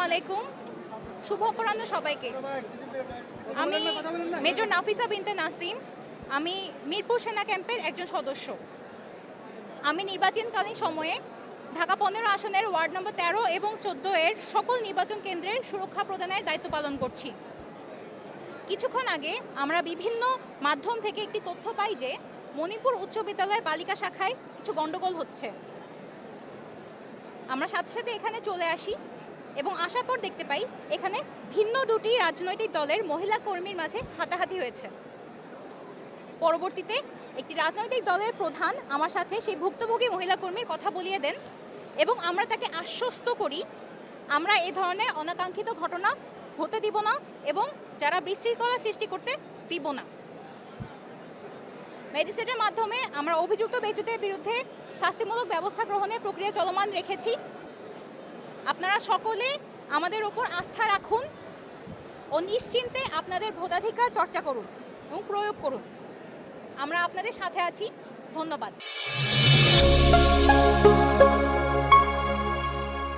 আলাইকুম, শুভ অপরাহ্ন সবাইকে। আমি মেজর নাফিসা বিনতে নাসিম, আমি মিরপুর সেনা ক্যাম্পের একজন সদস্য। আমি নির্বাচনকালীন সময়ে ঢাকা 15 আসনের ওয়ার্ড নম্বর 13 এবং 14 এর সকল নির্বাচন কেন্দ্রের সুরক্ষা প্রদানের দায়িত্ব পালন করছি। কিছুক্ষণ আগে আমরা বিভিন্ন মাধ্যম থেকে একটি তথ্য পাই যে মণিপুর উচ্চ বিদ্যালয় বালিকা শাখায় কিছু গণ্ডগোল হচ্ছে। আমরা সাথে সাথে এখানে চলে আসি এবং আসার পর দেখতে পাই এখানে ভিন্ন দুটি রাজনৈতিক দলের মহিলা কর্মীর মাঝে হাতাহাতি হয়েছে। পরবর্তীতে একটি রাজনৈতিক দলের প্রধান আমার সাথে সেই ভুক্তভোগী মহিলা কর্মীর কথা বলিয়ে দেন এবং আমরা তাকে আশ্বস্ত করি আমরা এ ধরনের অনাকাঙ্ক্ষিত ঘটনা হতে দিব না এবং যারা বিশৃঙ্খলা সৃষ্টি করতে দিব না। ম্যাজিস্ট্রেটের মাধ্যমে আমরা অভিযুক্ত ব্যক্তিদের বিরুদ্ধে শাস্তিমূলক ব্যবস্থা গ্রহণের প্রক্রিয়া চলমান রেখেছি। আপনারা সকলে আমাদের ওপর আস্থা রাখুন ও নিশ্চিন্তে আপনাদের ভোটাধিকার চর্চা করুন এবং প্রয়োগ করুন। আমরা আপনাদের সাথে আছি। ধন্যবাদ।